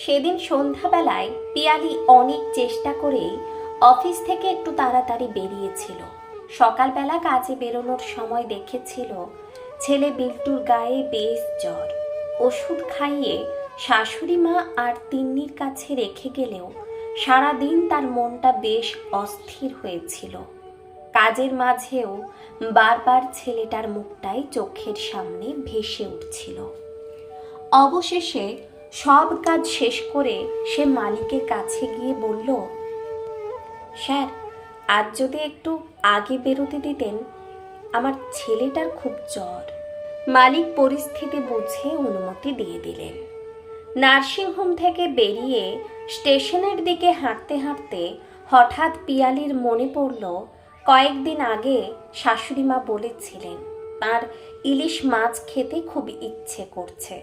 সেদিন সন্ধ্যাবেলায় পিয়ালি অনেক চেষ্টা করেই অফিস থেকে একটু তাড়াতাড়ি বেরিয়েছিল। সকালবেলা কাজে বেরোনোর সময় দেখেছিল ছেলে বিল্টুর গায়ে বেশ জ্বর। ওষুধ খাইয়ে শাশুড়ি মা আর তিন্নির কাছে রেখে গেলেও সারাদিন তার মনটা বেশ অস্থির হয়েছিল। কাজের মাঝেও বারবার ছেলেটার মুখটাই চোখের সামনে ভেসে উঠছিল। অবশেষে সব কাজ শেষ করে সে মালিকের কাছে গিয়ে বলল, স্যার, আজ যদি একটু আগে বেরোতে দিতেন, আমার ছেলেটার খুব জ্বর। মালিক পরিস্থিতি বুঝে অনুমতি দিয়ে দিলেন। নার্সিংহোম থেকে বেরিয়ে স্টেশনের দিকে হাঁটতে হাঁটতে হঠাৎ পিয়ালির মনে পড়ল কয়েকদিন আগে শাশুড়ি মা বলেছিলেন তার ইলিশ মাছ খেতে খুব ইচ্ছে করছে।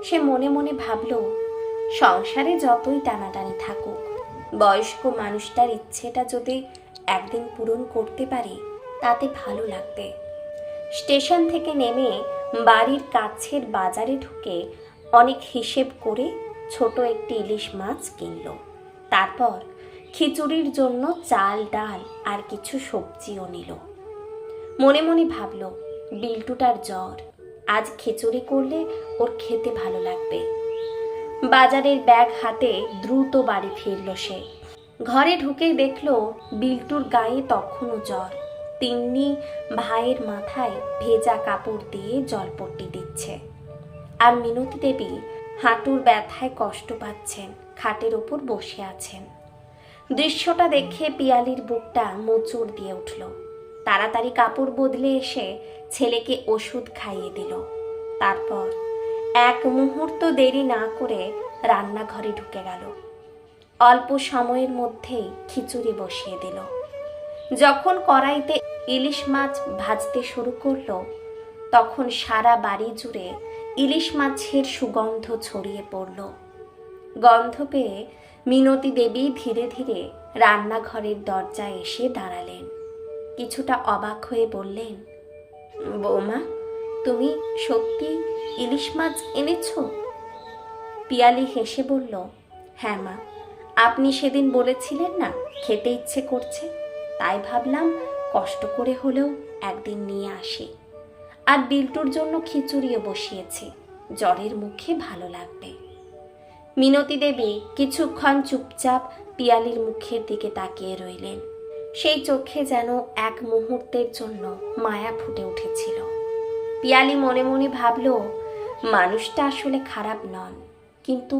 সে মনে মনে ভাবল, সংসারে যতই টানাটানি থাকুক, বয়স্ক মানুষটার ইচ্ছেটা যদি একদিন পূরণ করতে পারি তাতে ভালো লাগবে। স্টেশন থেকে নেমে বাড়ির কাছের বাজারে ঢুকে অনেক হিসেব করে ছোট একটি ইলিশ মাছ কিনল। তারপর খিচুড়ির জন্য চাল, ডাল আর কিছু সবজিও নিল। মনে মনে ভাবল, বিল্টুটার জ্বর, আজ খিচুড়ি করলে ওর খেতে ভালো লাগবে। বাজারের ব্যাগ হাতে দ্রুত বাড়ি ফিরল সে। ঘরে ঢুকেই দেখল বিল্টুর গায়ে তখনও জ্বর। তিন্নি ভাইয়ের মাথায় ভেজা কাপড় দিয়ে জলপট্টি দিচ্ছে, আর মিনতি দেবী হাঁটুর ব্যথায় কষ্ট পাচ্ছেন, খাটের ওপর বসে আছেন। দৃশ্যটা দেখে পিয়ালির বুকটা মোচড় দিয়ে উঠল। তাড়াতাড়ি কাপড় বদলে এসে ছেলেকে ওষুধ খাইয়ে দিল। তারপর এক মুহূর্ত দেরি না করে রান্নাঘরে ঢুকে গেল। অল্প সময়ের মধ্যেই খিচুড়ি বসিয়ে দিল। যখন কড়াইতে ইলিশ মাছ ভাজতে শুরু করলো, তখন সারা বাড়ি জুড়ে ইলিশ মাছের সুগন্ধ ছড়িয়ে পড়ল। গন্ধ পেয়ে মিনতি দেবী ধীরে ধীরে রান্নাঘরের দরজায় এসে দাঁড়ালেন। কিছুটা অবাক হয়ে বললেন, বৌমা, তুমি সত্যি ইলিশ মাছ এনেছো? পিয়ালি হেসে বলল, হ্যাঁ মা, আপনি সেদিন বলেছিলেন না খেতে ইচ্ছে করছে, তাই ভাবলাম কষ্ট করে হলেও একদিন নিয়ে আসি। আর বিল্টুর জন্য খিচুড়িও বসিয়েছি, জ্বরের মুখে ভালো লাগবে। মিনতি দেবী কিছুক্ষণ চুপচাপ পিয়ালির মুখের দিকে তাকিয়ে রইলেন। সেই চোখে যেন এক মুহূর্তের জন্য মায়া ফুটে উঠেছিল। পিয়ালি মনে মনে ভাবল, মানুষটা আসলে খারাপ নন, কিন্তু